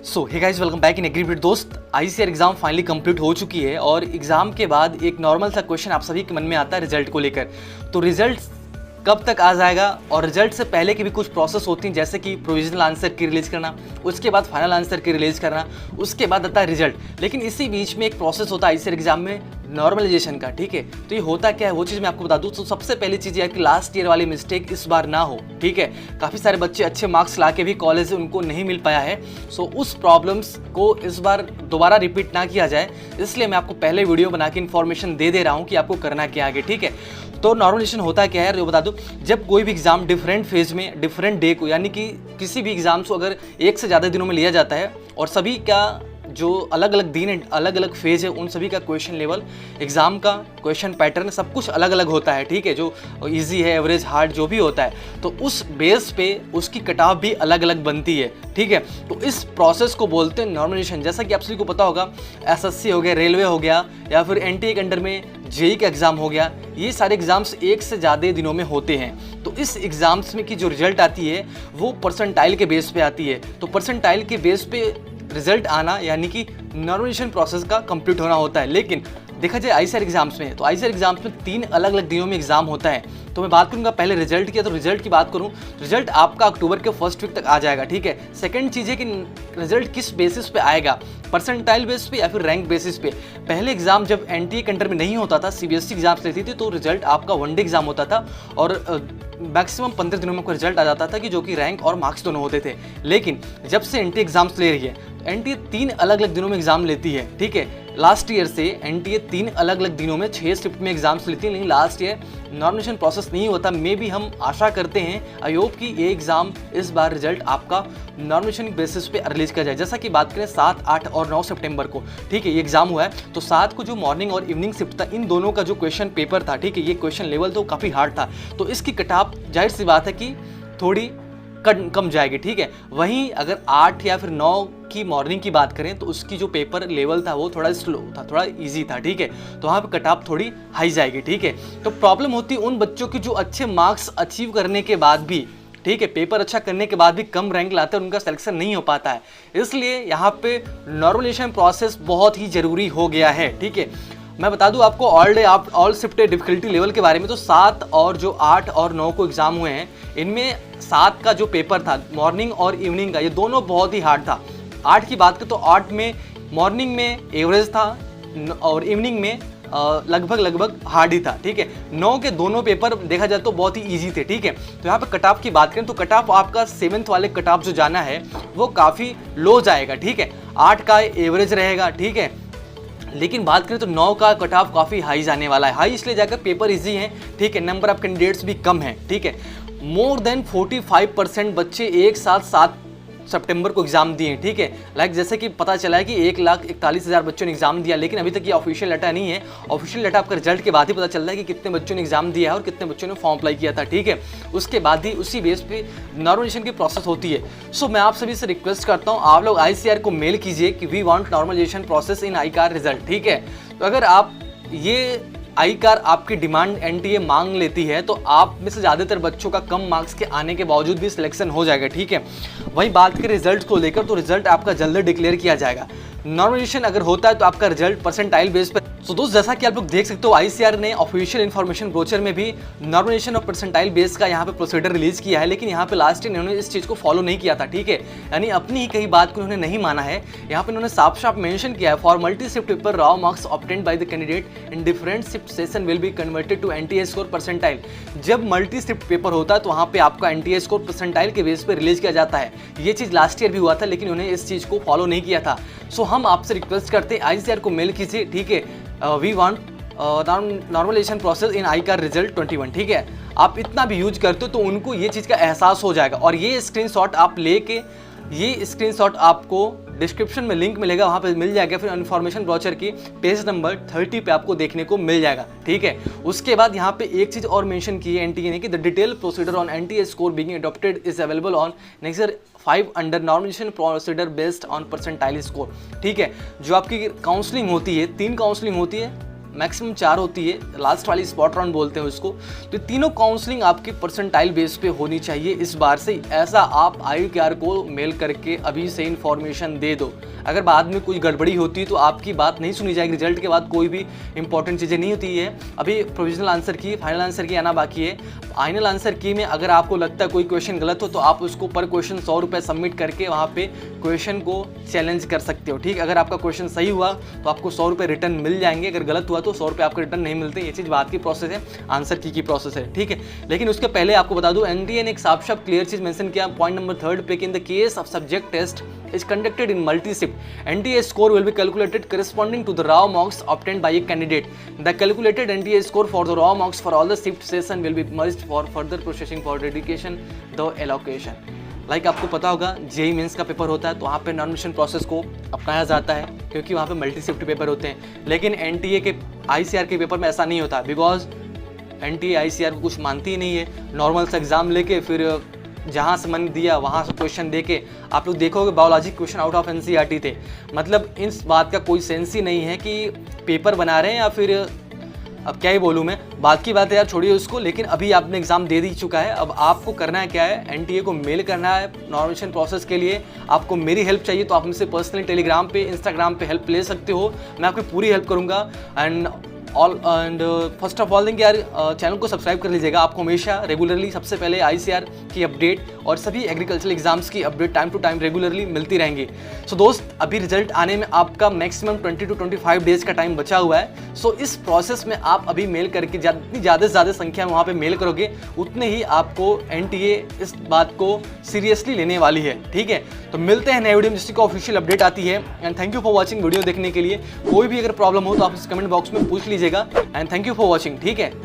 So hey guys, welcome back in एग्रीबिट। दोस्त, ICR exam finally complete हो चुकी है और एग्जाम के बाद एक नॉर्मल सा क्वेश्चन आप सभी के मन में आता है रिजल्ट को लेकर। तो रिजल्ट कब तक आ जाएगा और रिजल्ट से पहले की भी कुछ प्रोसेस होती हैं, जैसे कि प्रोविजनल आंसर की रिलीज करना, उसके बाद फाइनल आंसर की रिलीज करना, उसके बाद आता है रिजल्ट। लेकिन इसी बीच में एक प्रोसेस होता है आईसीआर एग्जाम में नॉर्मलाइजेशन का। ठीक है, तो ये होता क्या है वो चीज़ मैं आपको बता दूं। तो सबसे पहली चीज़ यह कि लास्ट ईयर वाली मिस्टेक इस बार ना हो। ठीक है, काफ़ी सारे बच्चे अच्छे मार्क्स ला के भी कॉलेज से उनको नहीं मिल पाया है। सो उस प्रॉब्लम्स को इस बार दोबारा रिपीट ना किया जाए, इसलिए मैं आपको पहले वीडियो बना के इन्फॉर्मेशन दे रहा हूँ कि आपको करना क्या आगे। ठीक है, तो नॉर्मलाइजेशन होता क्या है ये बता दूं। जब कोई भी एग्जाम डिफरेंट फेज में डिफरेंट डे को, यानी कि किसी भी एग्जाम्स को अगर एक से ज़्यादा दिनों में लिया जाता है और सभी का जो अलग अलग दिन है, अलग अलग फेज है, उन सभी का क्वेश्चन लेवल, एग्जाम का क्वेश्चन पैटर्न सब कुछ अलग अलग होता है। ठीक है, जो इजी है, एवरेज, हार्ड जो भी होता है, तो उस बेस पे उसकी कट ऑफ भी अलग अलग बनती है। ठीक है, तो इस प्रोसेस को बोलते हैं नॉर्मलाइजेशन। जैसा कि आप सभी को पता होगा, एसएससी हो गया, रेलवे हो गया, या फिर एनटीए के अंडर में जेईई का एग्जाम हो गया, ये सारे एग्जाम्स एक से ज़्यादा दिनों में होते हैं। तो इस एग्जाम्स में की जो रिजल्ट आती है वो परसेंटाइल के बेस पे आती है। तो परसेंटाइल के बेस पे रिजल्ट आना यानी कि नॉर्मलाइजेशन प्रोसेस का कंप्लीट होना होता है। लेकिन देखा जाए आईसीआर एग्जाम्स में, तो आईसीआर एग्जाम्स में 3 अलग अलग दिनों में एग्जाम होता है। तो मैं बात करूंगा पहले रिजल्ट की। तो रिजल्ट की बात करूं, रिजल्ट आपका अक्टूबर के फर्स्ट वीक तक आ जाएगा। ठीक है, सेकंड चीज़ है कि रिजल्ट किस बेसिस पे आएगा, परसेंटाइल बेस पे या फिर रैंक बेसिस पे। पहले एग्जाम जब एनटीए के अंडर में नहीं होता था, सीबीएसई एग्जाम्स लेती थी, तो रिजल्ट आपका वनडे एग्जाम होता था और मैक्सिमम 15 दिनों में कोई रिजल्ट आ जाता था कि जो कि रैंक और मार्क्स दोनों होते थे। लेकिन जब से एनटीए एग्जाम्स ले रही है, तो एनटीए 3 अलग अलग दिनों में एग्जाम लेती है। ठीक है, लास्ट ईयर से एनटीए 3 अलग अलग दिनों में 6 शिफ्ट में एग्जाम्स लेती है। लेकिन लास्ट ईयर नॉर्मलाइजेशन प्रोसेस नहीं होता। मे भी हम आशा करते हैं, आई होप कि ये एग्जाम इस बार रिजल्ट आपका नॉर्मलाइजेशन बेसिस पे रिलीज किया जाए। जैसा कि बात करें 7, 8 और 9 सितंबर को, ठीक है, ये एग्जाम हुआ है। तो 7 को जो मॉर्निंग और इवनिंग शिफ्ट था, इन दोनों का जो क्वेश्चन पेपर था, ठीक है, ये क्वेश्चन लेवल तो काफ़ी हार्ड था, तो इसकी कट ऑफ जाहिर सी बात है कि थोड़ी कम जाएगी। ठीक है, वहीं अगर 8 या फिर 9 की मॉर्निंग की बात करें तो उसकी जो पेपर लेवल था वो थोड़ा स्लो था, थोड़ा इजी था। ठीक है, तो वहाँ पे कट ऑफ थोड़ी हाई जाएगी। ठीक है, तो प्रॉब्लम होती है उन बच्चों की जो अच्छे मार्क्स अचीव करने के बाद भी, ठीक है, पेपर अच्छा करने के बाद भी कम रैंक लाते हैं, उनका सिलेक्शन नहीं हो पाता है। इसलिए यहाँ पे नॉर्मलाइजेशन प्रोसेस बहुत ही ज़रूरी हो गया है। ठीक है, मैं बता दूं आपको ऑल शिफ्ट डिफिकल्टी लेवल के बारे में। तो 7 और जो 8 और 9 को एग्जाम हुए हैं, इनमें 7 का जो पेपर था मॉर्निंग और इवनिंग का, ये दोनों बहुत ही हार्ड था। 8 की बात करें तो 8 में मॉर्निंग में एवरेज था और इवनिंग में लगभग हार्ड ही था। ठीक है, 9 के दोनों पेपर देखा जाए तो बहुत ही इजी थे। ठीक है, तो यहाँ पे कट ऑफ की बात करें तो कट ऑफ आपका 7th वाले कट ऑफ जो जाना है वो काफ़ी लो जाएगा। ठीक है, 8 का एवरेज रहेगा। ठीक है, लेकिन बात करें तो 9 का कट ऑफ काफ़ी हाई जाने वाला है। हाई इसलिए जाकर पेपर इजी है। ठीक है, नंबर ऑफ कैंडिडेट्स भी कम है। ठीक है, मोर देन 45% बच्चे एक साथ 7 सितंबर को एग्जाम दिए। ठीक है, लाइक जैसे कि पता चला है कि 1,41,000 बच्चों ने एग्जाम दिया, लेकिन अभी तक ये ऑफिशियल डाटा नहीं है। ऑफिशियल डाटा आपका रिजल्ट के बाद ही पता चलता है कि कितने बच्चों ने एग्जाम दिया है और कितने बच्चों ने फॉर्म अप्लाई किया था। ठीक है, उसके बाद ही उसी बेस पे नॉर्मलाइजेशन की प्रोसेस होती है। सो मैं आप सभी से रिक्वेस्ट करता हूँ, आप लोग आईसीआर को मेल कीजिए कि we want normalization process in ICAR result. ठीक है, तो अगर आप ये आई कार आपकी डिमांड एनटीए मांग लेती है तो आप में से ज़्यादातर बच्चों का कम मार्क्स के आने के बावजूद भी सिलेक्शन हो जाएगा। ठीक है, वही बात करें रिजल्ट को लेकर, तो रिजल्ट आपका जल्द डिक्लेयर किया जाएगा। नॉर्मलाइजेशन अगर होता है तो आपका रिजल्ट परसेंटाइल बेस पर। तो दोस्त, जैसा कि आप लोग देख सकते हो, आईसीआर ने ऑफिशियल इन्फॉर्मेशन ब्रोचर में भी नॉर्मलाइजेशन और परसेंटाइल बेस का यहाँ पे प्रोसीडर रिलीज किया है, लेकिन यहाँ पे लास्ट ईयर इन्होंने इस चीज़ को फॉलो नहीं किया था। ठीक है, यानी अपनी ही कई बात को उन्होंने नहीं माना है। यहाँ पे उन्होंने साफ साफ मेंशन किया है, for multi shift paper raw marks obtained by the candidate in different shift session will be converted to NTA score percentile. जब मल्टी शिफ्ट पेपर होता है तो वहाँ पे आपका एनटीए स्कोर परसेंटाइल के बेस पे रिलीज किया जाता है। ये चीज़ लास्ट ईयर भी हुआ था, लेकिन उन्होंने इस चीज़ को फॉलो नहीं किया था। सो हम आपसे रिक्वेस्ट करते हैं, आईसीआर को मेल कीजिए। ठीक है, we want normalization process in ICAR result 21। ठीक है, आप इतना भी यूज करते हो तो उनको ये चीज़ का एहसास हो जाएगा। और ये स्क्रीनशॉट आप लेके, ये स्क्रीनशॉट आपको डिस्क्रिप्शन में लिंक मिलेगा, वहाँ पे मिल जाएगा। फिर इन्फॉर्मेशन ब्रोचर की पेज नंबर 30 पे आपको देखने को मिल जाएगा। ठीक है, उसके बाद यहाँ पे एक चीज़ और मेंशन की है एनटीए ने कि the detail procedure on NTA score being adopted is available on next 5 under normalization procedure based on percentile score. ठीक है, जो आपकी काउंसलिंग होती है, 3 काउंसलिंग होती है, मैक्सिमम 4 होती है, लास्ट वाली स्पॉट राउंड बोलते हैं उसको। तो तीनों काउंसलिंग आपकी परसेंटाइल बेस पे होनी चाहिए इस बार से। ऐसा आप IUCAR को मेल करके अभी से इन्फॉर्मेशन दे दो। अगर बाद में कुछ गड़बड़ी होती है तो आपकी बात नहीं सुनी जाएगी। रिजल्ट के बाद कोई भी इंपॉर्टेंट चीज़ें नहीं होती है। अभी प्रोविजनल आंसर की, फाइनल आंसर की आना बाकी है। फाइनल आंसर की में अगर आपको लगता है कोई क्वेश्चन गलत हो तो आप उसको पर क्वेश्चन 100 रुपये सबमिट करके वहाँ पे क्वेश्चन को चैलेंज कर सकते हो। ठीक, अगर आपका क्वेश्चन सही हुआ तो आपको 100 रुपये रिटर्न मिल जाएंगे, अगर गलत हुआ तो 100 रुपये आपको रिटर्न नहीं मिलते। ये चीज़ बात की प्रोसेस है, आंसर की प्रोसेस है। ठीक है, लेकिन उसके पहले आपको बता दूं NTA ने एक साफ साफ क्लियर चीज़ मेंशन किया पॉइंट नंबर 3 पे कि in the case of subject test is conducted in multi-shift, NTA score will be calculated corresponding to the raw marks obtained by a candidate. The calculated NTA score for the raw marks for all the shift session will be merged for further processing for dedication the allocation. Like आपको पता होगा JEE mains का paper होता है तो वहाँ पे nomination process को अपनाया जाता है क्योंकि वहाँ पे मल्टी शिफ्ट पेपर होते हैं। लेकिन NTA के ICAR के पेपर में ऐसा नहीं होता, बिकॉज NTA ICAR को कुछ मानती ही नहीं है। नॉर्मल सा एग्जाम लेके फिर जहाँ से मन दिया वहाँ से क्वेश्चन देके, आप लोग देखोगे biology question out of NCERT थे। मतलब इस बात का कोई सेंस ही नहीं है कि पेपर बना रहे हैं या फिर अब क्या ही बोलूँ मैं, बात की बात है यार, छोड़िए उसको। लेकिन अभी आपने एग्जाम दे दी चुका है, अब आपको करना है क्या है, NTA को मेल करना है नॉमिनेशन प्रोसेस के लिए। आपको मेरी हेल्प चाहिए तो आप मुझसे पर्सनली टेलीग्राम पे, इंस्टाग्राम पे हेल्प ले सकते हो, मैं आपकी पूरी हेल्प करूँगा। And first of all thing यार, चैनल को सब्सक्राइब कर लीजिएगा। आपको हमेशा रेगुलरली सबसे पहले ICAR की अपडेट और सभी एग्रीकल्चरल एग्जाम्स की update time to time regularly मिलती रहेंगी। सो दोस्त, अभी रिजल्ट आने में आपका मैक्सिमम 20 to 25 डेज का टाइम बचा हुआ है। सो इस प्रोसेस में आप अभी मेल करके जितनी ज़्यादा से ज़्यादा संख्या में वहाँ पे मेल करोगे उतने ही आपको NTA इस बात को सीरियसली लेने वाली है। ठीक है, तो मिलते हैं नए वीडियो में जिसकी ऑफिशियल अपडेट आती है। And thank you for watching video देखने के लिए। कोई भी अगर प्रॉब्लम हो तो आप इस कमेंट बॉक्स में पूछ लीजिएगा। And thank you for watching. ठीक है।